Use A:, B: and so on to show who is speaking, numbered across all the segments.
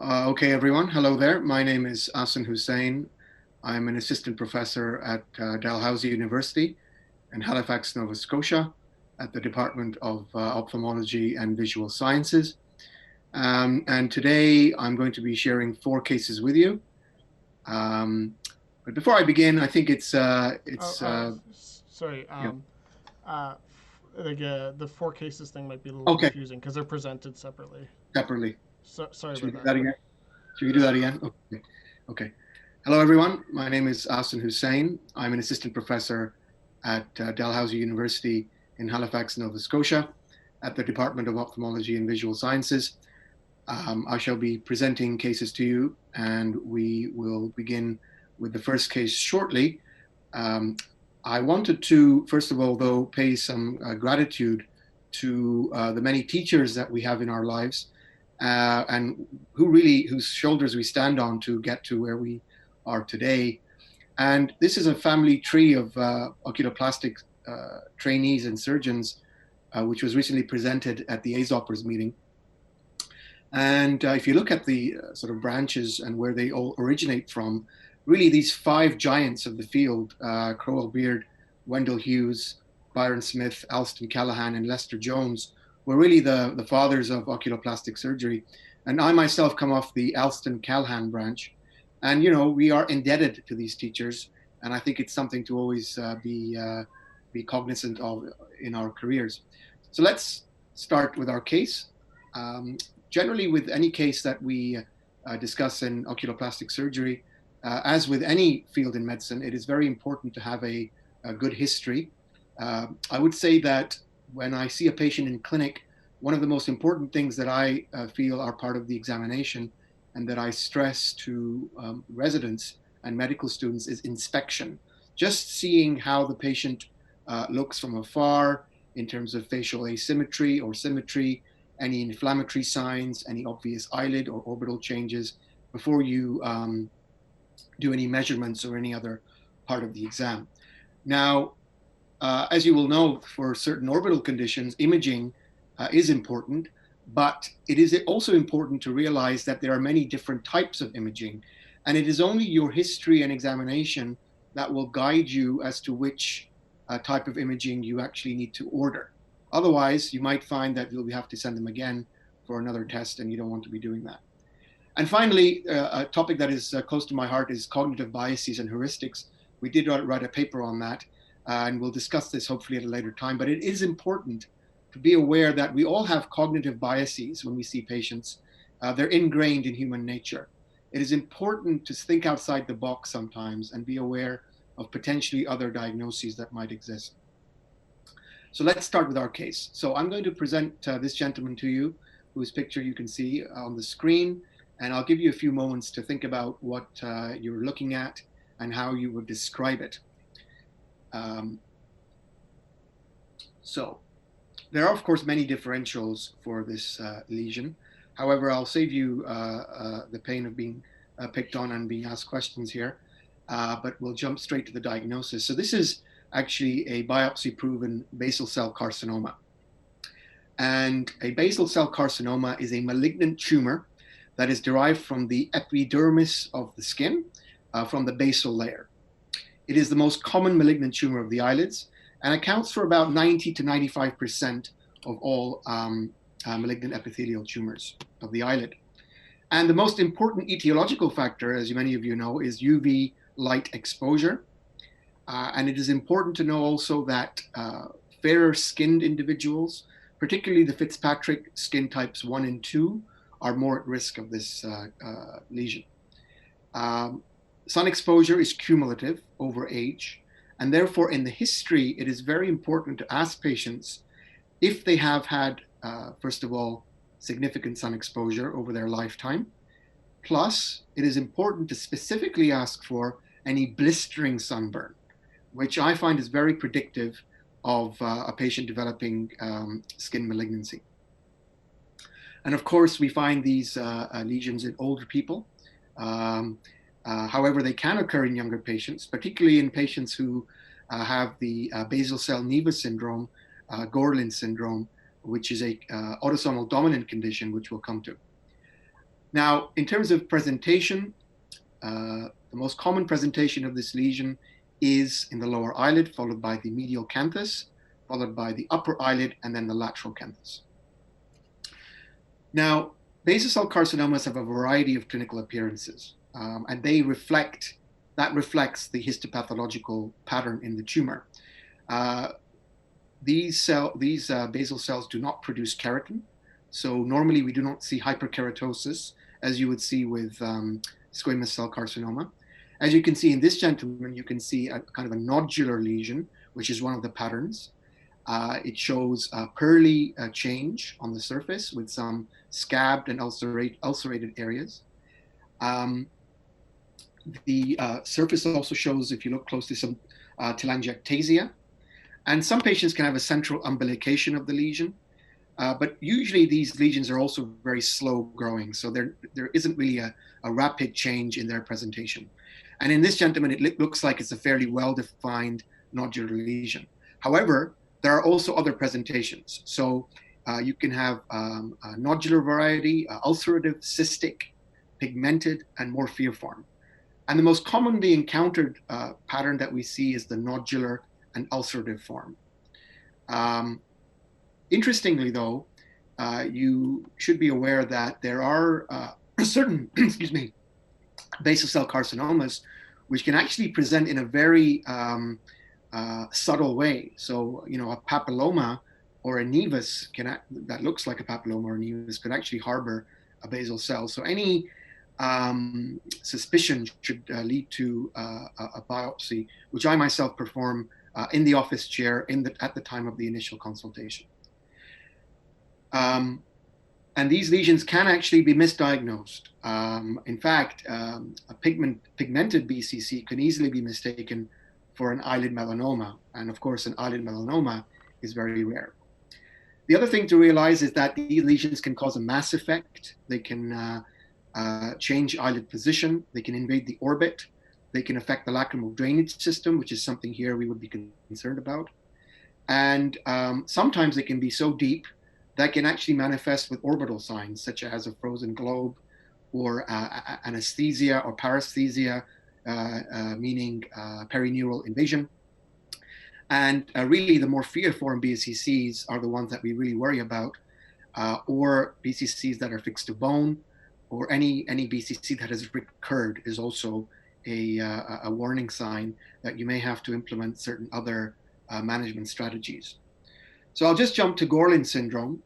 A: Okay, everyone. Hello there. My name is Asan Hussain. I'm an assistant professor at Dalhousie University in Halifax, Nova Scotia, at the Department of Ophthalmology and Visual Sciences. And today I'm going to be sharing four cases with you. Um, but before I begin, I think
B: Oh,
A: it's
B: sorry.
A: you know,
B: The four cases thing might be a little
A: okay,
B: confusing because they're presented separately.
A: separately.
B: Sorry
A: Should we
B: about
A: do
B: that.
A: that again? Should we do that again? Okay. Okay. Hello, everyone. My name is Asan Hussain. I'm an assistant professor at Dalhousie University in Halifax, Nova Scotia, at the Department of Ophthalmology and Visual Sciences. I shall be presenting cases to you, and we will begin with the first case shortly. Um, I wanted to, first of all, though, pay some gratitude to the many teachers that we have in our lives and whose shoulders we stand on to get to where we are today. And this is a family tree of oculoplastic trainees and surgeons, which was recently presented at the ASOPRS meeting. And if you look at the sort of branches and where they all originate from, really these five giants of the field, Crowell Beard, Wendell Hughes, Byron Smith, Alston Callahan, and Lester Jones, were really the fathers of oculoplastic surgery. And I myself come off the Alston Callahan branch. And, you know, we are indebted to these teachers. And I think it's something to always be cognizant of in our careers. So let's start with our case. Um, Generally, with any case that we discuss in oculoplastic surgery, as with any field in medicine, it is very important to have a good history. I would say that when I see a patient in clinic, one of the most important things that I feel are part of the examination and that I stress to residents and medical students is inspection. Just seeing how the patient looks from afar in terms of facial asymmetry or symmetry, any inflammatory signs, any obvious eyelid or orbital changes before you do any measurements or any other part of the exam. Now, as you will know, for certain orbital conditions, imaging is important, but it is also important to realize that there are many different types of imaging, and it is only your history and examination that will guide you as to which type of imaging you actually need to order. Otherwise, you might find that you'll have to send them again for another test, and you don't want to be doing that. And finally, a topic that is close to my heart is cognitive biases and heuristics. We did write a paper on that, and we'll discuss this hopefully at a later time. But it is important to be aware that we all have cognitive biases when we see patients. They're ingrained in human nature. It is important to think outside the box sometimes and be aware of potentially other diagnoses that might exist. So let's start with our case. So I'm going to present this gentleman to you, whose picture you can see on the screen, and I'll give you a few moments to think about what you're looking at and how you would describe it. Um, so there are, of course, many differentials for this lesion. However, I'll save you the pain of being picked on and being asked questions here, but we'll jump straight to the diagnosis. So this is actually a biopsy-proven basal cell carcinoma. And a basal cell carcinoma is a malignant tumor that is derived from the epidermis of the skin, from the basal layer. It is the most common malignant tumor of the eyelids and accounts for about 90 to 95% of all malignant epithelial tumors of the eyelid. And the most important etiological factor, as many of you know, is UV light exposure. And it is important to know also that fairer skinned individuals, particularly the Fitzpatrick skin types 1 and 2, are more at risk of this lesion. Um, Sun exposure is cumulative over age, and therefore, in the history, it is very important to ask patients if they have had, first of all, significant sun exposure over their lifetime. Plus, it is important to specifically ask for any blistering sunburn, which I find is very predictive of a patient developing skin malignancy. And of course, we find these lesions in older people. Um, However, they can occur in younger patients, particularly in patients who have the basal cell nevus syndrome, Gorlin syndrome, which is a autosomal dominant condition, which we'll come to. Now, in terms of presentation, the most common presentation of this lesion is in the lower eyelid, followed by the medial canthus, followed by the upper eyelid, and then the lateral canthus. Now, basal cell carcinomas have a variety of clinical appearances, and that reflects the histopathological pattern in the tumor. These basal cells do not produce keratin, so normally we do not see hyperkeratosis as you would see with squamous cell carcinoma. As you can see in this gentleman, you can see a kind of a nodular lesion, which is one of the patterns. It shows a pearly change on the surface with some scabbed and ulcerated areas. The surface also shows, if you look closely, some telangiectasia. And some patients can have a central umbilication of the lesion. But usually these lesions are also very slow growing. So there isn't really a rapid change in their presentation. And in this gentleman, it looks like it's a fairly well-defined nodular lesion. However, there are also other presentations. So you can have a nodular variety, ulcerative, cystic, pigmented, and morpheoform. And the most commonly encountered pattern that we see is the nodular and ulcerative form. Interestingly, though, you should be aware that there are certain, excuse me, basal cell carcinomas which can actually present in a very subtle way. So, a papilloma or a nevus that looks like a papilloma or a nevus could actually harbor a basal cell. So any suspicion should lead to a biopsy, which I myself perform in the office chair at the time of the initial consultation. And these lesions can actually be misdiagnosed. In fact, a pigmented BCC can easily be mistaken for an eyelid melanoma. And of course, an eyelid melanoma is very rare. The other thing to realize is that these lesions can cause a mass effect. They can change eyelid position. They can invade the orbit. They can affect the lacrimal drainage system, which is something here we would be concerned about. And sometimes they can be so deep that can actually manifest with orbital signs, such as a frozen globe or anesthesia or paresthesia, meaning perineural invasion. And really, the morpheoform BCCs are the ones that we really worry about, or BCCs that are fixed to bone, or any BCC that has recurred is also a warning sign that you may have to implement certain other management strategies. So I'll just jump to Gorlin syndrome,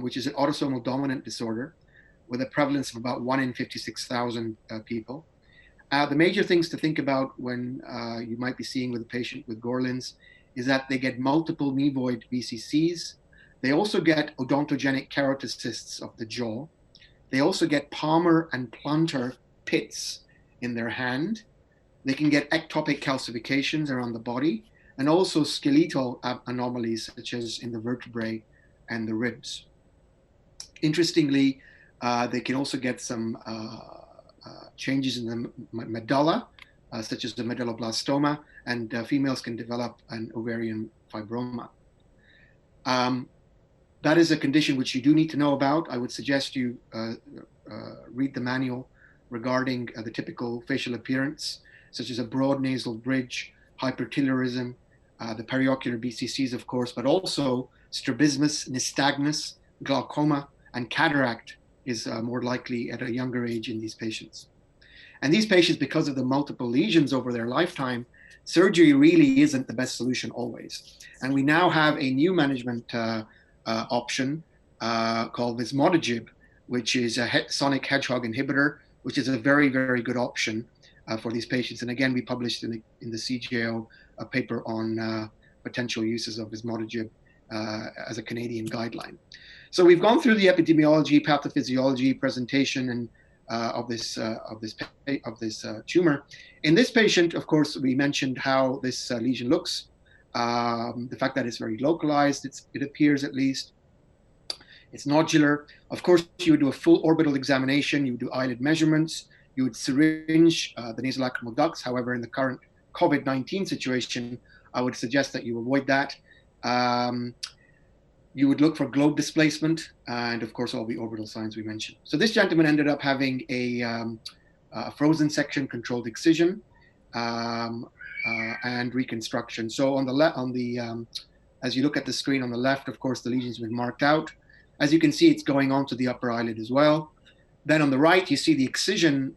A: which is an autosomal dominant disorder with a prevalence of about 1 in 56,000 people. The major things to think about when you might be seeing with a patient with Gorlin's is that they get multiple nevoid BCCs. They also get odontogenic keratocysts of the jaw. They also get palmar and plantar pits in their hand. They can get ectopic calcifications around the body, and also skeletal anomalies such as in the vertebrae and the ribs. Interestingly, they can also get some changes in the medulla, such as the medulloblastoma, and females can develop an ovarian fibroma. That is a condition which you do need to know about. I would suggest you read the manual regarding the typical facial appearance, such as a broad nasal bridge, hypertelorism, the periocular BCCs, of course, but also strabismus, nystagmus, glaucoma, and cataract is more likely at a younger age in these patients. And these patients, because of the multiple lesions over their lifetime, surgery really isn't the best solution always. And we now have a new management option called vismodegib, which is a sonic hedgehog inhibitor, which is a very, very good option for these patients. And again, we published in the CJO a paper on potential uses of vismodegib as a Canadian guideline. So we've gone through the epidemiology, pathophysiology, presentation, and of this tumor. In this patient, of course, we mentioned how this lesion looks, the fact that it's very localized, it appears at least. It's nodular. Of course, you would do a full orbital examination. You would do eyelid measurements. You would syringe the nasolacrimal ducts. However, in the current COVID-19 situation, I would suggest that you avoid that. You would look for globe displacement and, of course, all the orbital signs we mentioned. So this gentleman ended up having a frozen section controlled excision um, and reconstruction. So on the left, as you look at the screen on the left, of course, the lesion's been marked out. As you can see, it's going onto the upper eyelid as well. Then on the right, you see the excision,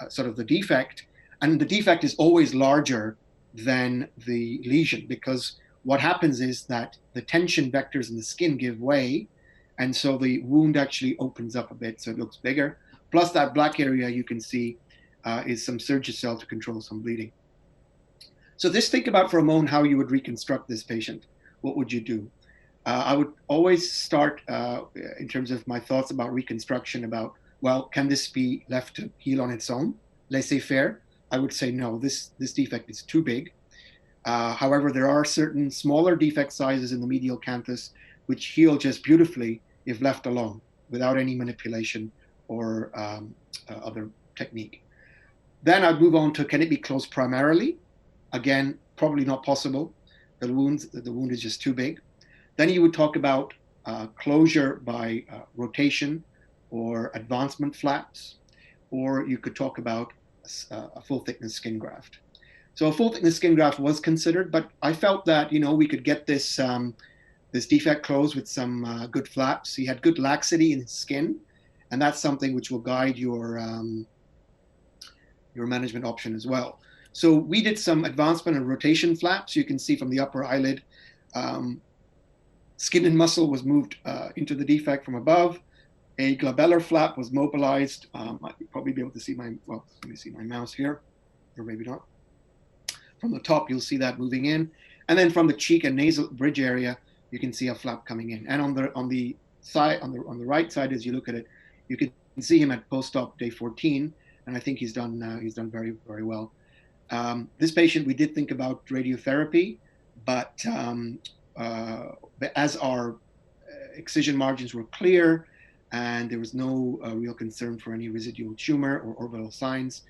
A: sort of the defect, and the defect is always larger than the lesion, because what happens is that the tension vectors in the skin give way, and so the wound actually opens up a bit, so it looks bigger. Plus that black area you can see is some Surgicel to control some bleeding. So just think about for a moment how you would reconstruct this patient. What would you do? I would always start in terms of my thoughts about reconstruction about, well, can this be left to heal on its own? Laissez-faire? I would say no, this defect is too big. However, there are certain smaller defect sizes in the medial canthus which heal just beautifully if left alone, without any manipulation or other technique. Then I'd move on to, can it be closed primarily? Again, probably not possible. The wound is just too big. Then you would talk about closure by rotation or advancement flaps, or you could talk about a full thickness skin graft. So a full thickness skin graft was considered, but I felt that we could get this this defect closed with some good flaps. He had good laxity in his skin, and that's something which will guide your management option as well. So we did some advancement and rotation flaps. You can see from the upper eyelid, skin and muscle was moved into the defect from above. A glabellar flap was mobilized. I'll probably be able to see let me see my mouse here, or maybe not. From the top, you'll see that moving in. And then from the cheek and nasal bridge area, you can see a flap coming in. And on the side, on the right side, as you look at it, you can see him at post-op day 14, and I think he's done very, very well. This patient, we did think about radiotherapy, but as our excision margins were clear and there was no real concern for any residual tumor or orbital signs,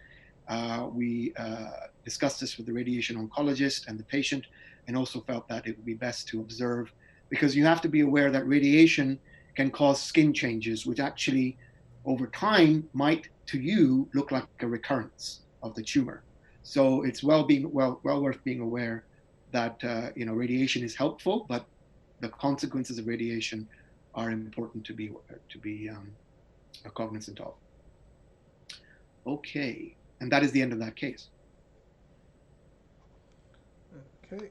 A: we discussed this with the radiation oncologist and the patient, and also felt that it would be best to observe, because you have to be aware that radiation can cause skin changes, which actually over time might to you look like a recurrence of the tumor. So it's well worth being aware that radiation is helpful, but the consequences of radiation are important to be cognizant of. Okay, and that is the end of that case.
B: Okay.